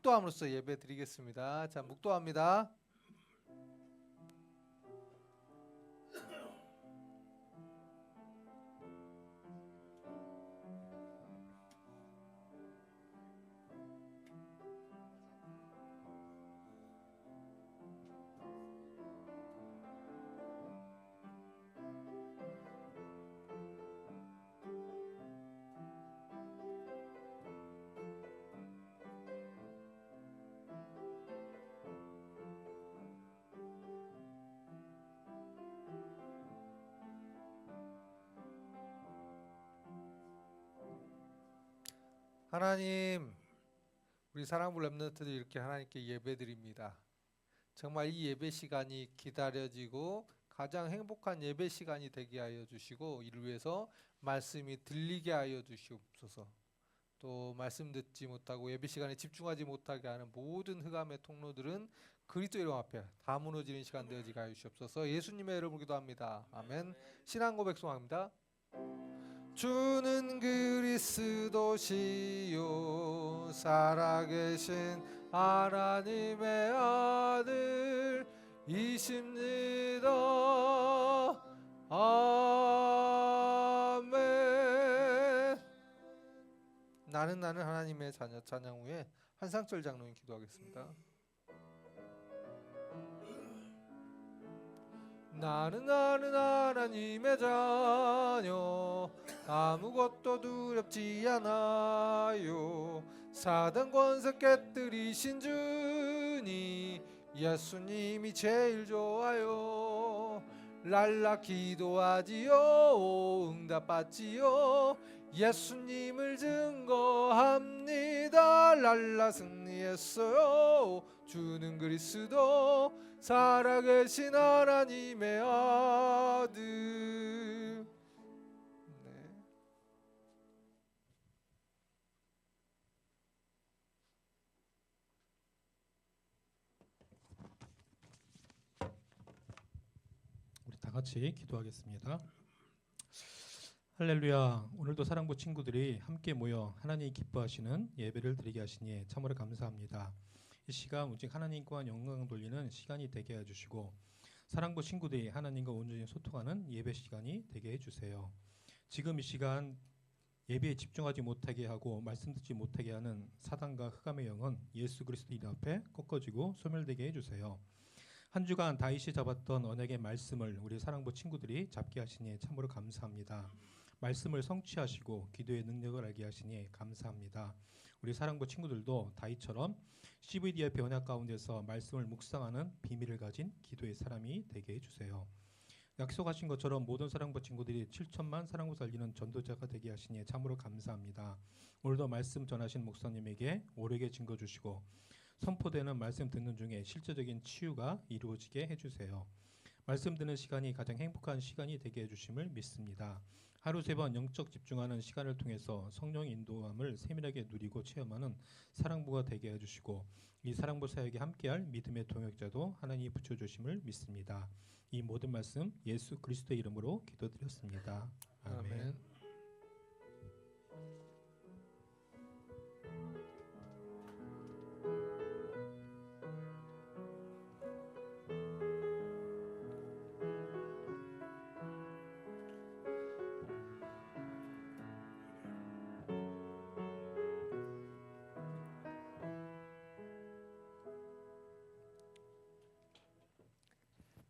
묵도함으로써 예배 드리겠습니다. 자, 묵도합니다. 하나님, 우리 사랑부 렘넌트들 이렇게 하나님께 예배드립니다. 정말 이 예배 시간이 기다려지고 가장 행복한 예배 시간이 되게 하여 주시고, 이를 위해서 말씀이 들리게 하여 주시옵소서. 또 말씀 듣지 못하고 예배 시간에 집중하지 못하게 하는 모든 흑암의 통로들은 그리스도 이름 앞에 다 무너지는 시간 되어지게 하여 주시옵소서. 예수님의 이름으로 기도합니다. 아멘. 신앙 고백 소망합니다. 주는 그리스도시요 살아계신 하나님의 아들이십니다. 아멘. 나는 하나님의 자녀 찬양 후에 한상철 장로님 기도하겠습니다. 나는 하나님의 자녀 아무것도 두렵지 않아요. 사단 권세 깨뜨리신 주님 예수님이 제일 좋아요. 랄라 기도하지요 응답받지요 예수님을 증거합니다. 랄라 승리했어요. 주는 그리스도 살아계신 하나님의 아들. 네. 우리 다 같이 기도하겠습니다. 할렐루야. 오늘도 사랑부 친구들이 함께 모여 하나님이 기뻐하시는 예배를 드리게 하시니 참으로 감사합니다. 이 시간 오직 하나님과 영광 돌리는 시간이 되게 해주시고 사랑부 친구들이 하나님과 온전히 소통하는 예배 시간이 되게 해주세요. 지금 이 시간 예배에 집중하지 못하게 하고 말씀 듣지 못하게 하는 사단과 흑암의 영은 예수 그리스도 이름 앞에 꺾어지고 소멸되게 해주세요. 한 주간 다윗이 잡았던 언약의 말씀을 우리 사랑부 친구들이 잡게 하시니 참으로 감사합니다. 말씀을 성취하시고 기도의 능력을 알게 하시니 감사합니다. 우리 사랑부 친구들도 다윗처럼 CVD의 변화 가운데서 말씀을 묵상하는 비밀을 가진 기도의 사람이 되게 해주세요. 약속하신 것처럼 모든 사랑부 친구들이 7천만 사랑부 살리는 전도자가 되게 하시니 참으로 감사합니다. 오늘도 말씀 전하신 목사님에게 오래게 증거 주시고 선포되는 말씀 듣는 중에 실제적인 치유가 이루어지게 해주세요. 말씀 듣는 시간이 가장 행복한 시간이 되게 해주심을 믿습니다. 하루 3번 영적 집중하는 시간을 통해서 성령의 인도함을 세밀하게 누리고 체험하는 사랑부가 되게 해주시고 이 사랑부 사역에 함께할 믿음의 동역자도 하나님이 붙여주심을 믿습니다. 이 모든 말씀 예수 그리스도의 이름으로 기도드렸습니다. 아멘.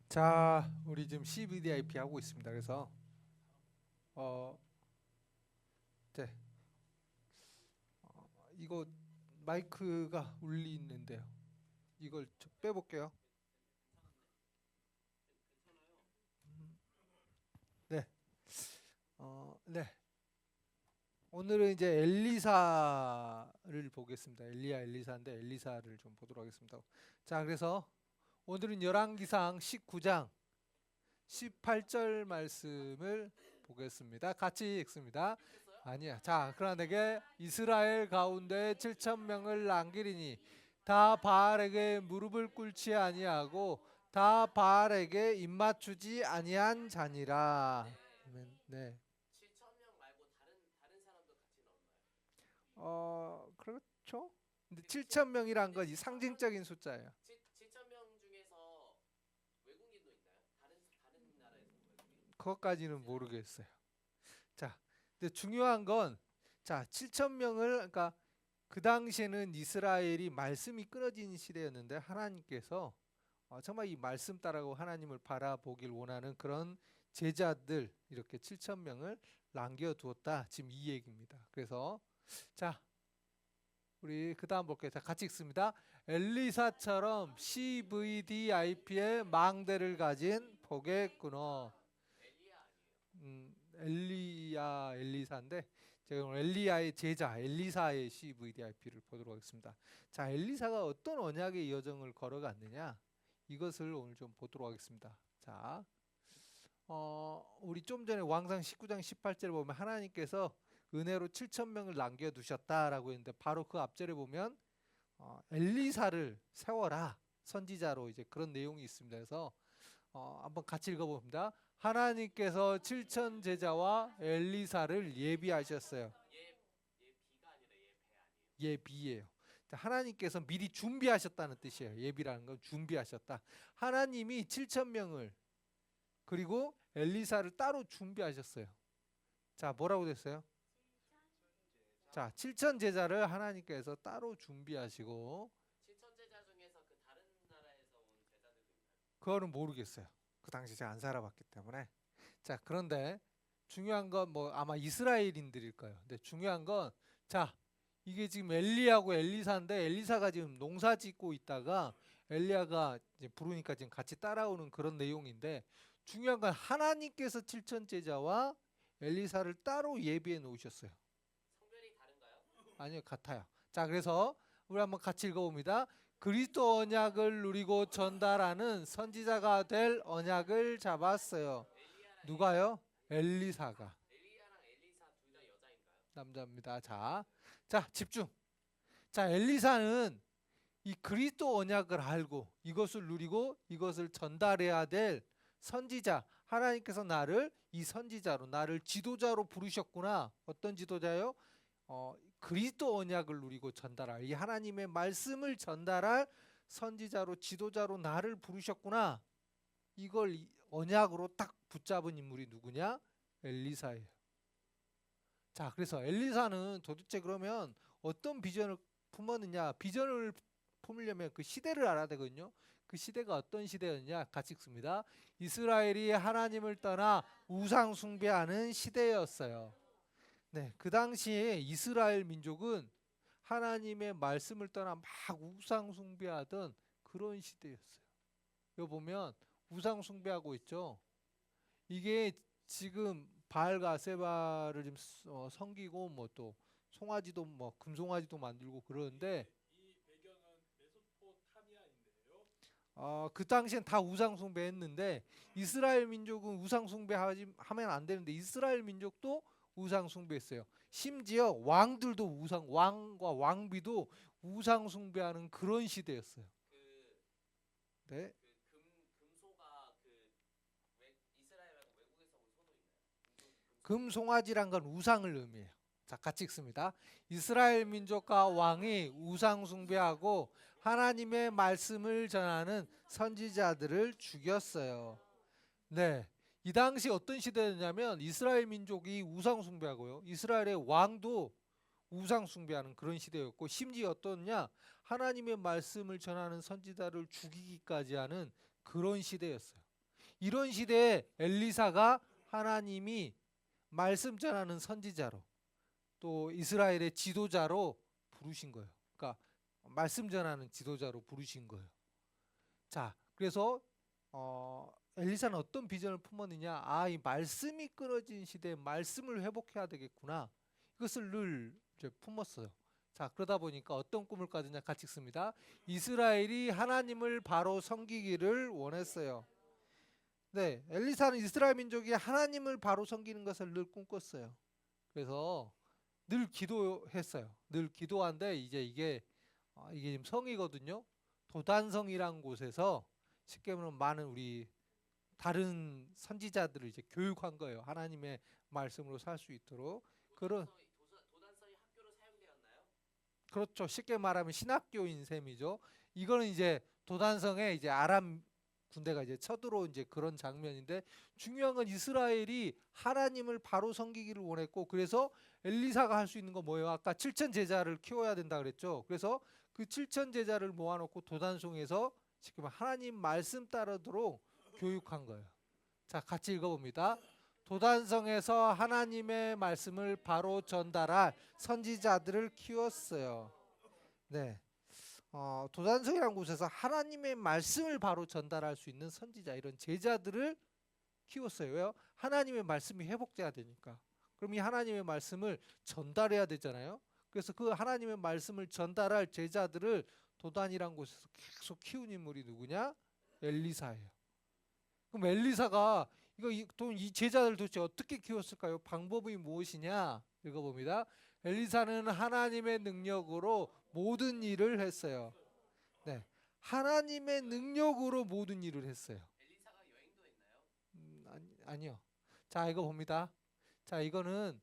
자, 우리 지금 CVDIP 하고 있습니다. 그래서 네. 이거 마이크가 울리는데요. 이걸 빼볼게요. 네. 네. 오늘은 이제 엘리사를 보겠습니다. 엘리사인데 엘리사를 좀 보도록 하겠습니다. 자, 그래서 오늘은 열왕기상 19장 18절 말씀을 보겠습니다. 같이 읽습니다. 아니야. 자, 그러나 내게 이스라엘 가운데 7,000명을 남기리니 다 바알에게 무릎을 꿇지 아니하고 다 바알에게 입맞추지 아니한 자니라. 네. 7,000명 말고 다른 사람도 같이 넣었나요? 그렇죠. 근데 7천 명이란 건 이 상징적인 숫자예요. 7천 명 중에서 외국인도 있나요? 다른 나라에서 외국인? 그것까지는 모르겠어요. 자, 근데 중요한 건 자, 7천 명을 그러니까 그 당시에는 이스라엘이 말씀이 끊어진 시대였는데 하나님께서 정말 이 말씀 따라고 하나님을 바라보길 원하는 그런 제자들 이렇게 7천 명을 남겨두었다. 지금 이 얘기입니다. 그래서 자, 우리 그 다음 볼게요. 자, 같이 읽습니다. 엘리사처럼 CVDIP의 망대를 가진 복의 근원. 엘리야 아니에요? 엘리사인데 제가 오늘 엘리야의 제자 엘리사의 CVDIP를 보도록 하겠습니다. 자, 엘리사가 어떤 언약의 여정을 걸어갔느냐 이것을 오늘 좀 보도록 하겠습니다. 자, 우리 좀 전에 왕상 19장 18절에 보면 하나님께서 은혜로 7천 명을 남겨두셨다라고 했는데 바로 그 앞절에 보면 엘리사를 세워라 선지자로 이제 그런 내용이 있습니다. 그래서 한번 같이 읽어봅니다. 하나님께서 7천 제자와 엘리사를 예비하셨어요. 예비가 아니라 예배 아니에요? 예비예요. 하나님께서 미리 준비하셨다는 뜻이에요. 예비라는 건 준비하셨다. 하나님이 7천 명을 그리고 엘리사를 따로 준비하셨어요. 자, 뭐라고 됐어요? 자, 7천 제자를 하나님께서 따로 준비하시고 7천 제자 중에서 그 다른 나라에서 온 제자들도 있나요? 그거는 모르겠어요. 그 당시 제가 안 살아봤기 때문에. 자, 그런데 중요한 건 뭐 아마 이스라엘인들일 거예요. 근데 중요한 건 자, 이게 지금 엘리야하고 엘리사인데 엘리사가 지금 농사 짓고 있다가 엘리야가 이제 부르니까 지금 같이 따라오는 그런 내용인데 중요한 건 하나님께서 7천 제자와 엘리사를 따로 예비해 놓으셨어요. 성별이 다른가요? 아니요, 같아요. 자, 그래서 우리 한번 같이 읽어봅니다. 그리스도 언약을 누리고 전달하는 선지자가 될 언약을 잡았어요. 엘리야랑 누가요? 엘리사가. 엘리야랑 엘리사 둘 다 여자인가요? 남자입니다. 자, 집중. 자, 엘리사는 이 그리스도 언약을 알고 이것을 누리고 이것을 전달해야 될 선지자. 하나님께서 나를 이 선지자로 나를 지도자로 부르셨구나. 어떤 지도자요? 그리스도 언약을 누리고 전달할 이 하나님의 말씀을 전달할 선지자로 지도자로 나를 부르셨구나. 이걸 언약으로 딱 붙잡은 인물이 누구냐? 엘리사예요. 자, 그래서 엘리사는 도대체 그러면 어떤 비전을 품었느냐? 비전을 품으려면 그 시대를 알아야 되거든요. 그 시대가 어떤 시대였냐? 같이 읽습니다. 이스라엘이 하나님을 떠나 우상 숭배하는 시대였어요. 네, 그 당시에 이스라엘 민족은 하나님의 말씀을 떠나 막 우상 숭배하던 그런 시대였어요. 여기 보면 우상 숭배하고 있죠. 이게 지금 바알과 세바를 좀 섬기고 뭐 또 송아지도 뭐 금송아지도 만들고 그러는데 이 배경은 메소포타미아인데요. 그 당시엔 다 우상 숭배했는데 이스라엘 민족은 우상 숭배하면 안 되는데 이스라엘 민족도 우상 숭배했어요. 심지어 왕들도 왕과 왕비도 우상 숭배하는 그런 시대였어요. 네. 금소가 이스라엘 말고 외국에서 온 소도 있나요? 금송아지란 건 우상을 의미해요. 자, 같이 읽습니다. 이스라엘 민족과 왕이 우상 숭배하고 하나님의 말씀을 전하는 선지자들을 죽였어요. 네. 이 당시 어떤 시대였냐면 이스라엘 민족이 우상 숭배하고요. 이스라엘의 왕도 우상 숭배하는 그런 시대였고 심지어 어떠냐? 하나님의 말씀을 전하는 선지자를 죽이기까지 하는 그런 시대였어요. 이런 시대에 엘리사가 하나님이 말씀 전하는 선지자로 또 이스라엘의 지도자로 부르신 거예요. 그러니까 말씀 전하는 지도자로 부르신 거예요. 자, 그래서 엘리사는 어떤 비전을 품었느냐? 이 말씀이 끊어진 시대에 말씀을 회복해야 되겠구나. 이것을 늘 이제 품었어요. 자, 그러다 보니까 어떤 꿈을 꿔느냐 같이 읽습니다. 이스라엘이 하나님을 바로 섬기기를 원했어요. 네, 엘리사는 이스라엘 민족이 하나님을 바로 섬기는 것을 늘 꿈꿨어요. 그래서 늘 기도했어요. 늘 기도한데 이게 지금 성이거든요. 도단성이란 곳에서 쉽게 말하면 많은 우리 다른 선지자들을 이제 교육한 거예요. 하나님의 말씀으로 살 수 있도록 그런 도단성이 학교로 사용되었나요? 그렇죠. 쉽게 말하면 신학교인 셈이죠. 이거는 이제 도단성에 이제 아람 군대가 이제 쳐들어온 이제 그런 장면인데 중요한 건 이스라엘이 하나님을 바로 섬기기를 원했고 그래서 엘리사가 할 수 있는 거 뭐예요? 아까 7천 제자를 키워야 된다 그랬죠. 그래서 그 7천 제자를 모아놓고 도단성에서 지금 하나님 말씀 따르도록 교육한 거예요. 자, 같이 읽어봅니다. 도단성에서 하나님의 말씀을 바로 전달할 선지자들을 키웠어요. 네. 도단성이라는 곳에서 하나님의 말씀을 바로 전달할 수 있는 선지자 이런 제자들을 키웠어요. 왜요? 하나님의 말씀이 회복돼야 되니까. 그럼 이 하나님의 말씀을 전달해야 되잖아요. 그래서 그 하나님의 말씀을 전달할 제자들을 도단이라는 곳에서 계속 키운 인물이 누구냐? 엘리사예요. 그럼 엘리사가 이 제자들 도대체 어떻게 키웠을까요? 방법이 무엇이냐? 읽어봅니다. 엘리사는 하나님의 능력으로 모든 일을 했어요. 네, 하나님의 능력으로 모든 일을 했어요. 엘리사가 여행도 했나요? 아니요. 자, 이거 봅니다. 자, 이거는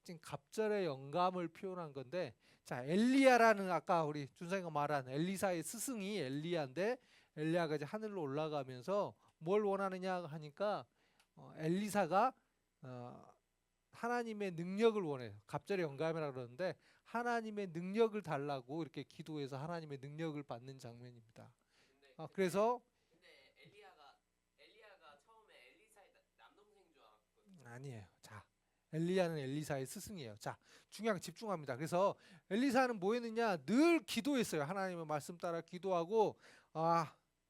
지금 갑절의 영감을 표현한 건데, 자, 엘리야라는 아까 우리 준성이가 말한 엘리사의 스승이 엘리야인데, 엘리야가 이제 하늘로 올라가면서 뭘 원하느냐 하니까 엘리사가 하나님의 능력을 원해요. 갑절의 영감이라 그러는데 하나님의 능력을 달라고 이렇게 기도해서 하나님의 능력을 받는 장면입니다. 그래서 근데 엘리야가 처음에 엘리사의 남동생인 줄 알았거든요. 아니에요. 자, 엘리야는 엘리사의 스승이에요. 자, 중요한 거 집중합니다. 그래서 엘리사는 뭐 했느냐? 늘 기도했어요. 하나님의 말씀 따라 기도하고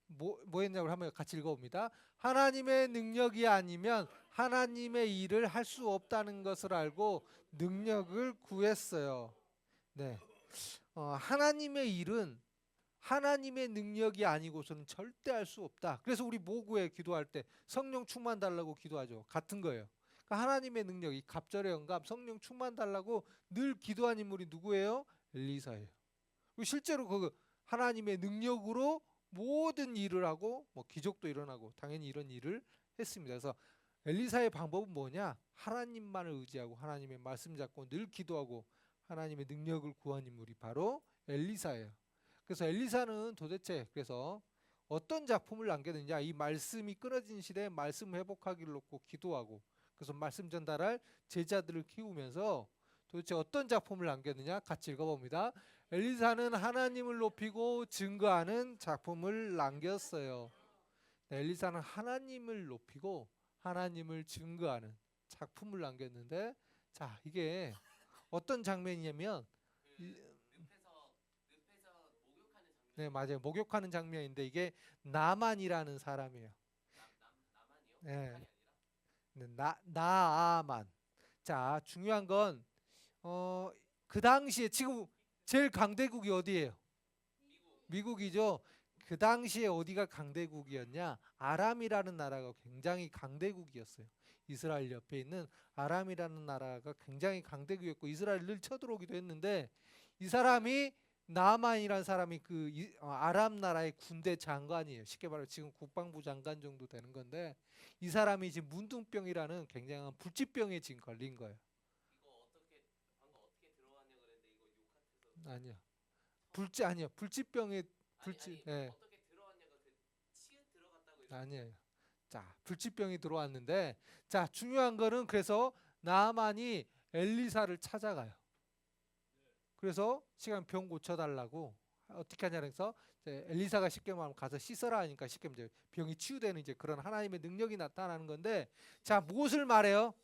뭐 했냐고 한번 같이 읽어봅니다. 하나님의 능력이 아니면 하나님의 일을 할 수 없다는 것을 알고 능력을 구했어요. 네, 하나님의 일은 하나님의 능력이 아니고서는 절대 할 수 없다. 그래서 우리 모구에 기도할 때 성령 충만 달라고 기도하죠. 같은 거예요. 그러니까 하나님의 능력, 이 갑절의 영감, 성령 충만 달라고 늘 기도한 인물이 누구예요? 엘리사예요. 그리고 실제로 그 하나님의 능력으로 모든 일을 하고 뭐 기적도 일어나고 당연히 이런 일을 했습니다. 그래서 엘리사의 방법은 뭐냐? 하나님만을 의지하고 하나님의 말씀 잡고 늘 기도하고 하나님의 능력을 구한 인물이 바로 엘리사예요. 그래서 엘리사는 도대체 그래서 어떤 작품을 남겼느냐? 이 말씀이 끊어진 시대에 말씀 회복하기를 놓고 기도하고 그래서 말씀 전달할 제자들을 키우면서 도대체 어떤 작품을 남겼느냐? 같이 읽어봅니다. 엘리사는 하나님을 높이고 증거하는 작품을 남겼어요. 네, 엘리사는 하나님을 높이고 하나님을 증거하는 작품을 남겼는데, 자, 이게 어떤 장면이냐면 늪에서 목욕하는 장면. 네, 맞아요. 목욕하는 장면인데 이게 나만이라는 사람이에요. 나만이요? 네. 북한이 아니라? 네, 나아만. 자, 중요한 건 그 당시에 지금 제일 강대국이 어디예요? 미국이죠. 그 당시에 어디가 강대국이었냐? 아람이라는 나라가 굉장히 강대국이었어요. 이스라엘 옆에 있는 아람이라는 나라가 굉장히 강대국이었고 이스라엘을 늘 쳐들어오기도 했는데 이 사람이 나아만이라는 사람이 아람 나라의 군대 장관이에요. 쉽게 말하면 지금 국방부 장관 정도 되는 건데 이 사람이 지금 문둥병이라는 굉장한 불치병에 지금 걸린 거예요. 방금 어떻게 들어왔냐 그랬는데 이거 욕 같아서. 아니요. 불치병에 예. 어떻게 들어왔냐가 치읓 들어갔다고 이렇게. 아니에요. 자, 불치병이 들어왔는데 자, 중요한 거는 그래서 나아만이 엘리사를 찾아가요. 그래서 시간 병 고쳐달라고 어떻게 하냐 그래서 엘리사가 쉽게 말하면 가서 씻어라 하니까 쉽게 이제 병이 치유되는 이제 그런 하나님의 능력이 나타나는 건데 자, 무엇을 말해요?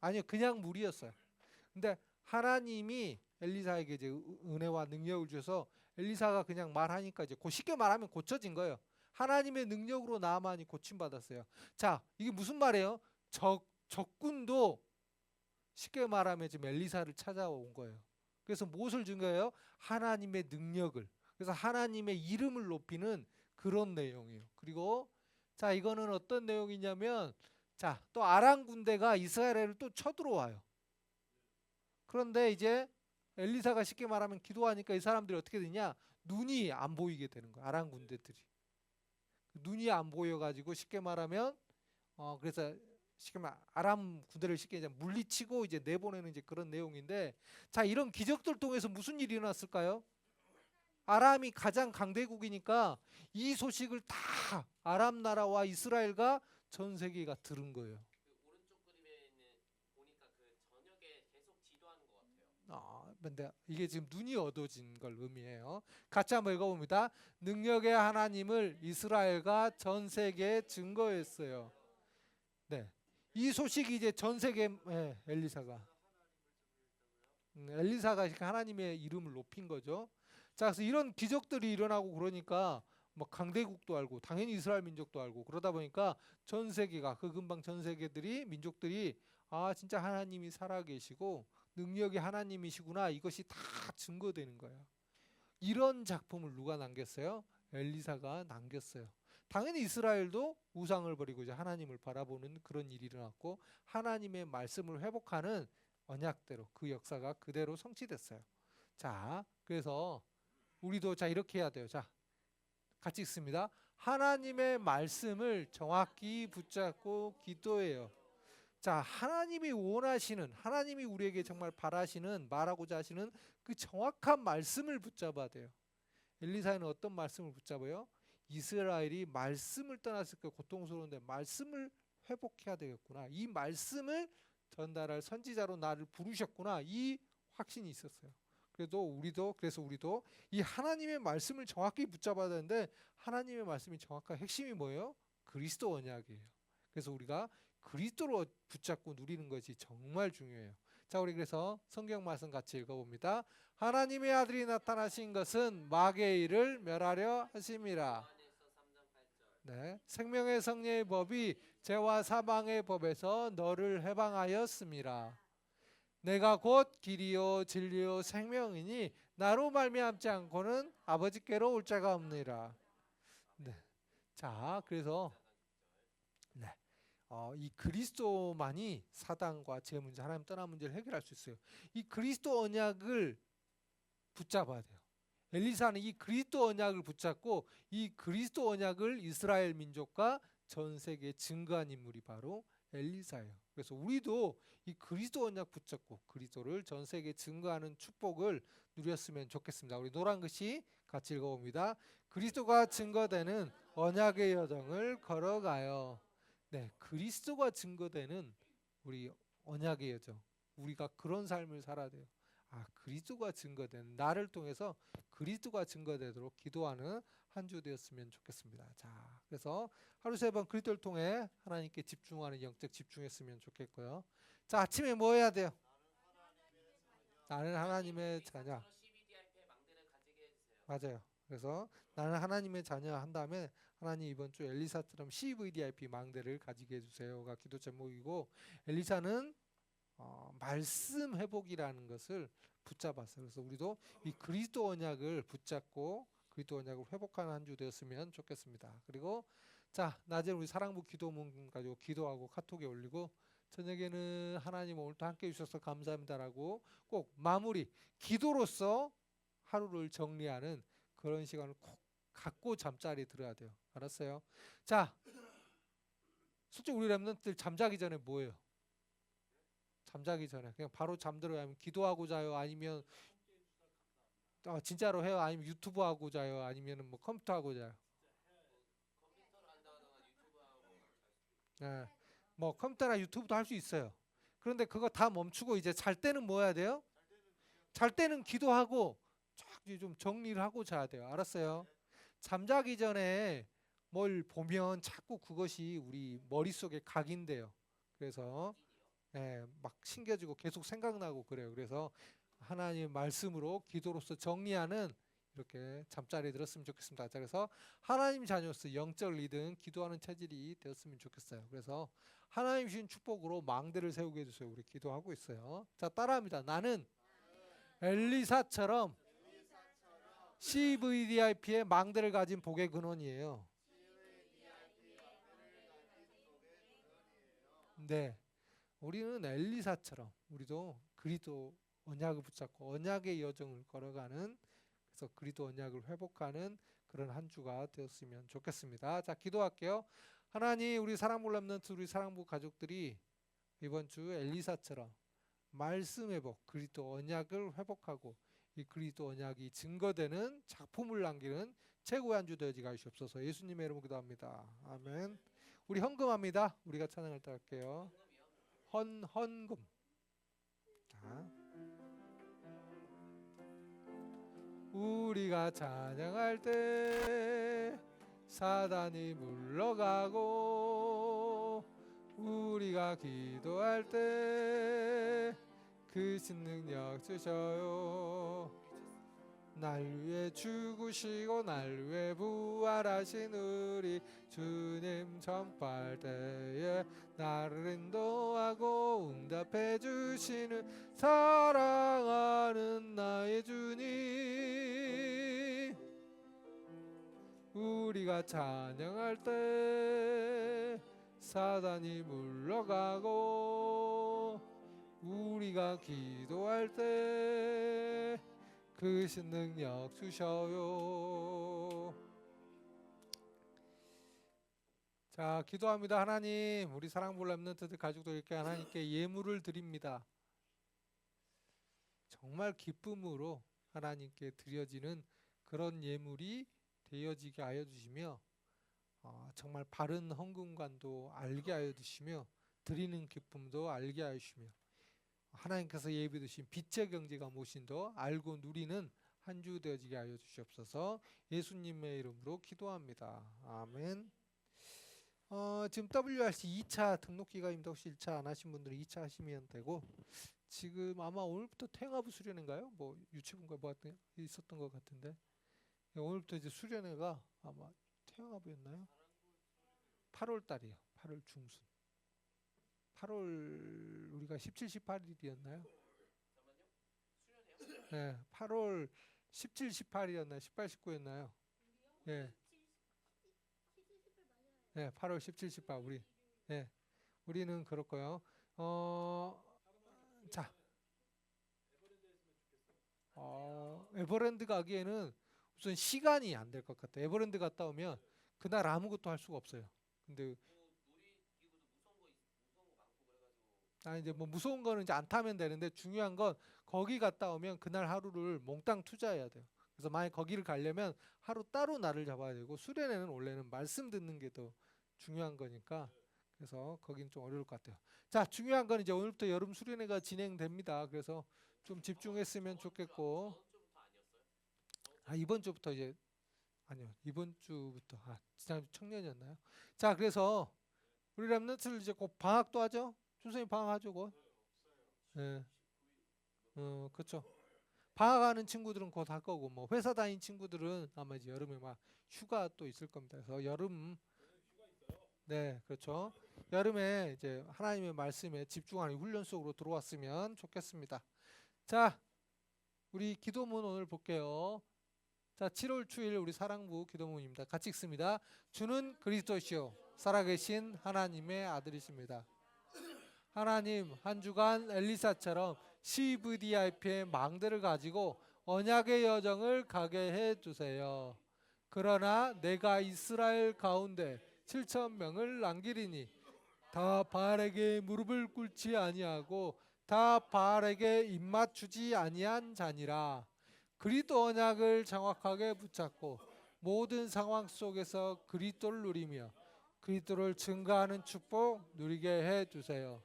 아니요, 그냥 물이었어요. 근데 하나님이 엘리사에게 이제 은혜와 능력을 주셔서 엘리사가 그냥 말하니까 이제 쉽게 말하면 고쳐진 거예요. 하나님의 능력으로 나아만이 고침받았어요. 자, 이게 무슨 말이에요? 적군도 쉽게 말하면 지금 엘리사를 찾아온 거예요. 그래서 무엇을 준 거예요? 하나님의 능력을. 그래서 하나님의 이름을 높이는 그런 내용이에요. 그리고 자, 이거는 어떤 내용이냐면 자, 또 아람 군대가 이스라엘을 또 쳐들어와요. 그런데 이제 엘리사가 쉽게 말하면 기도하니까 이 사람들이 어떻게 되냐? 눈이 안 보이게 되는 거야. 아람 군대들이. 눈이 안 보여 가지고 쉽게 말하면 그래서 지금 아람 군대를 쉽게 이제 물리치고 이제 내보내는 이제 그런 내용인데, 자, 이런 기적들 통해서 무슨 일이 일어났을까요? 아람이 가장 강대국이니까 이 소식을 다 아람 나라와 이스라엘과 전 세계가 들은 거예요. 그 오른쪽 그림에 있는 보니까 그 저녁에 계속 기도하는 것 같아요. 근데 이게 지금 눈이 어두워진 걸 의미해요. 같이 한번 읽어봅니다. 능력의 하나님을 이스라엘과 전 세계에 증거했어요. 네, 이 소식이 이제 전 세계 엘리사가 하나님의 이름을 높인 거죠. 자, 그래서 이런 기적들이 일어나고 그러니까 뭐 강대국도 알고 당연히 이스라엘 민족도 알고 그러다 보니까 전 세계가 그 근방 전 세계들이 민족들이 진짜 하나님이 살아계시고 능력이 하나님이시구나, 이것이 다 증거되는 거예요. 이런 작품을 누가 남겼어요? 엘리사가 남겼어요. 당연히 이스라엘도 우상을 버리고 이제 하나님을 바라보는 그런 일이 일어났고 하나님의 말씀을 회복하는 언약대로 그 역사가 그대로 성취됐어요. 자, 그래서 우리도 자 이렇게 해야 돼요. 자, 같이 읽습니다. 하나님의 말씀을 정확히 붙잡고 기도해요. 자, 하나님이 원하시는, 하나님이 우리에게 정말 바라시는, 말하고자 하시는 그 정확한 말씀을 붙잡아야 돼요. 엘리사는 어떤 말씀을 붙잡아요? 이스라엘이 말씀을 떠났을 때 고통스러운데 말씀을 회복해야 되겠구나, 이 말씀을 전달할 선지자로 나를 부르셨구나, 이 확신이 있었어요. 그래서 우리도 이 하나님의 말씀을 정확히 붙잡아야 되는데, 하나님의 말씀이 정확한 핵심이 뭐예요? 그리스도 언약이에요. 그래서 우리가 그리스도로 붙잡고 누리는 것이 정말 중요해요. 자, 우리 그래서 성경 말씀 같이 읽어봅니다. 하나님의 아들이 나타나신 것은 마귀의 일을 멸하려 하심이라. 요한에서 3장 8절. 네, 생명의 성령의 법이 죄와 사망의 법에서 너를 해방하였음이라. 내가 곧 길이요 진리요 생명이니 나로 말미암지 않고는 아버지께로 올 자가 없느니라. 네. 자, 그래서 네. 이 그리스도만이 사단과 죄 문제, 하나님 떠난 문제를 해결할 수 있어요. 이 그리스도 언약을 붙잡아야 돼요. 엘리사는 이 그리스도 언약을 붙잡고 이 그리스도 언약을 이스라엘 민족과 전 세계에 증거한 인물이 바로 엘리사예요. 그래서 우리도 이 그리스도 언약 붙잡고 그리스도를 전 세계에 증거하는 축복을 누렸으면 좋겠습니다. 우리 노란 글씨 같이 읽어봅니다. 그리스도가 증거되는 언약의 여정을 걸어가요. 네, 그리스도가 증거되는 우리 언약의 여정, 우리가 그런 삶을 살아야 돼요. 그리스도가 증거되는, 나를 통해서 그리스도가 증거되도록 기도하는 한 주 되었으면 좋겠습니다. 자, 그래서 하루 세 번 그리스도를 통해 하나님께 집중하는 영적 집중했으면 좋겠고요. 자, 아침에 뭐 해야 돼요? 나는 하나님의 자녀. 12DRP의 망대를 가지게 해주세요. 맞아요. 그래서 나는 하나님의 자녀 한 다음에 하나님 이번 주 엘리사처럼 CVDIP 망대를 가지게 해주세요가 기도 제목이고, 엘리사는 말씀 회복이라는 것을 붙잡았어요. 그래서 우리도 이 그리스도 언약을 붙잡고 그리스도 언약을 회복하는 한 주 되었으면 좋겠습니다. 그리고 자, 낮에 우리 사랑부 기도문 가지고 기도하고 카톡에 올리고, 저녁에는 하나님 오늘도 함께 해주셔서 감사합니다라고 꼭 마무리 기도로서 하루를 정리하는 그런 시간을 꼭 갖고 잠자리 들어야 돼요. 알았어요? 자, 솔직히 우리 랩런트들 잠자기 전에 뭐예요? 잠자기 전에 그냥 바로 잠들어요? 아니면 기도하고 자요? 아니면 진짜로 해요? 아니면 유튜브 하고 자요? 아니면 뭐 컴퓨터 하고 자요? 컴퓨터로 한다거나 유튜브 하고. 네. 뭐 컴퓨터나 유튜브도 할 수 있어요. 그런데 그거 다 멈추고 이제 잘 때는 뭐 해야 돼요? 잘 때는 기도하고 쫙 좀 정리를 하고 자야 돼요. 알았어요? 잠자기 전에 뭘 보면 자꾸 그것이 우리 머릿속에 각인돼요. 그래서 막 신겨지고 계속 생각나고 그래요. 그래서 하나님 말씀으로 기도로서 정리하는 이렇게 잠자리에 들었으면 좋겠습니다. 자, 그래서 하나님 자녀로서 영적 리듬 기도하는 체질이 되었으면 좋겠어요. 그래서 하나님 주신 축복으로 망대를 세우게 해주세요. 우리 기도하고 있어요. 자, 따라합니다. 나는 엘리사처럼 CVDIP의 망대를 가진 복의 근원이에요. 네, 우리는 엘리사처럼 우리도 그리스도 언약을 붙잡고 언약의 여정을 걸어가는, 그래서 그리스도 언약을 회복하는 그런 한 주가 되었으면 좋겠습니다. 자, 기도할게요. 하나님, 우리 사랑부 렘넌트, 우리 사랑부 가족들이 이번 주 엘리사처럼 말씀 회복, 그리스도 언약을 회복하고 이 그리스도 언약이 증거되는 작품을 남기는 최고의 한 주 되어지게 하시옵소서. 예수님의 이름으로 기도합니다. 아멘. 우리 헌금합니다. 우리가 찬양할 때 할게요. 헌금. 자, 우리가 찬양할 때 사단이 물러가고 우리가 기도할 때 그 능력 주셔요. 날 위해 죽으시고 날 위해 부활하신 우리 주님 전파할 때에 나를 인도하고 응답해 주시는 사랑하는 나의 주님. 우리가 찬양할 때 사단이 물러가고 우리가 기도할 때 그 능력 주셔요. 자, 기도합니다. 하나님, 우리 사랑부 렘넌트들 가족들께 하나님께 예물을 드립니다. 정말 기쁨으로 하나님께 드려지는 그런 예물이 되어지게 하여 주시며 정말 바른 헌금관도 알게 하여 주시며 드리는 기쁨도 알게 하여 주시며 하나님께서 예비해 두신 빛의 경제가 무엇인도 알고 누리는 한 주 되어지게 하여 주시옵소서. 예수님의 이름으로 기도합니다. 아멘. 지금 WRC 2차 등록 기간입니다. 혹시 1차 안 하신 분들은 2차 하시면 되고, 지금 아마 오늘부터 퇴행하부 수련회인가요? 뭐 유치분과 뭐 있었던 것 같은데, 오늘부터 이제 수련회가 아마 퇴행하부였나요? 8월 달이요. 8월 중순. 8월 우리가 17, 18일이었나요? 네, 8월 17, 18일이었나요? 18, 19였나요? 네. 네, 8월 17, 18 우리. 네. 우리는 그렇고요. 자. 에버랜드 가기에는 우선 시간이 안 될 것 같아요. 에버랜드 갔다 오면 그날 아무것도 할 수가 없어요. 근데 이제 뭐 무서운 거는 이제 안 타면 되는데 중요한 건 거기 갔다 오면 그날 하루를 몽땅 투자해야 돼요. 그래서 만약 거기를 가려면 하루 따로 날을 잡아야 되고 수련회는 원래는 말씀 듣는 게 더 중요한 거니까 그래서 거긴 좀 어려울 것 같아요. 자, 중요한 건 이제 오늘부터 여름 수련회가 진행됩니다. 그래서 좀 집중했으면 좋겠고 이번 주부터 이제 아니요 이번 주부터 지난주 청년이었나요? 자, 그래서 우리 렘넌트들 이제 곧 방학도 하죠. 준선이 방학하죠, 곧. 예. 그렇죠. 방학하는 친구들은 곧 할 거고, 뭐 회사 다닌 친구들은 아마 이제 여름에 막 휴가 또 있을 겁니다. 그래서 여름, 네, 그렇죠. 여름에 이제 하나님의 말씀에 집중하는 훈련 속으로 들어왔으면 좋겠습니다. 자, 우리 기도문 오늘 볼게요. 자, 7월 주일 우리 사랑부 기도문입니다. 같이 읽습니다. 주는 그리스도시요 살아계신 하나님의 아들이십니다. 하나님, 한 주간 엘리사처럼 CVDIP의 망대를 가지고 언약의 여정을 가게 해주세요. 그러나 내가 이스라엘 가운데 7,000명을 남기리니 다 바알에게 무릎을 꿇지 아니하고 다 바알에게 입맞추지 아니한 자니라. 그리스도 언약을 정확하게 붙잡고 모든 상황 속에서 그리스도를 누리며 그리스도를 증거하는 축복 누리게 해주세요.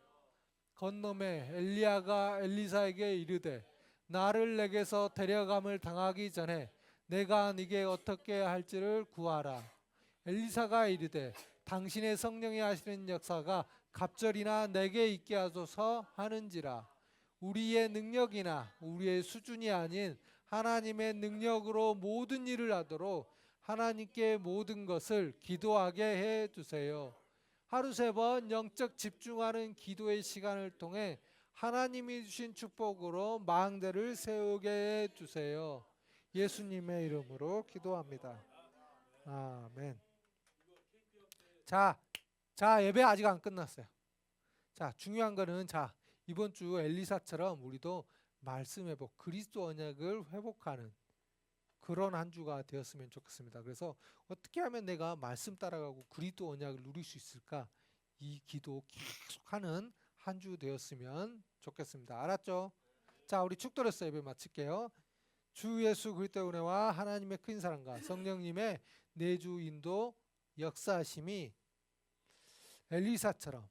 건너매 엘리야가 엘리사에게 이르되 나를 내게서 데려감을 당하기 전에 내가 네게 어떻게 할지를 구하라. 엘리사가 이르되 당신의 성령이 하시는 역사가 갑절이나 내게 있게 하소서 하는지라. 우리의 능력이나 우리의 수준이 아닌 하나님의 능력으로 모든 일을 하도록 하나님께 모든 것을 기도하게 해주세요. 하루 3번 영적 집중하는 기도의 시간을 통해 하나님이 주신 축복으로 망대를 세우게 해주세요. 예수님의 이름으로 기도합니다. 아멘. 자, 예배 아직 안 끝났어요. 자, 중요한 거는 이번 주 엘리사처럼 우리도 말씀 회복, 그리스도 언약을 회복하는 그런 한 주가 되었으면 좋겠습니다. 그래서 어떻게 하면 내가 말씀 따라가고 그리스도 언약을 누릴 수 있을까? 이 기도 계속하는 한 주 되었으면 좋겠습니다. 알았죠? 자, 우리 축도로서 예배 마칠게요. 주 예수 그리스도의 은혜와 하나님의 큰 사랑과 성령님의 내주 인도 역사하심이 엘리사처럼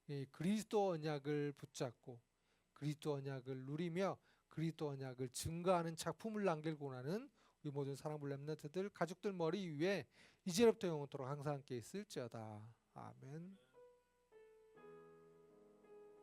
이 그리스도 언약을 붙잡고 그리스도 언약을 누리며 그리스도 언약을 증거하는 작품을 남기고 나는 우리 모든 사랑부 렘넌트들 가족들 머리 위에 이제부터 영원토록 항상 함께 있을지어다. 아멘.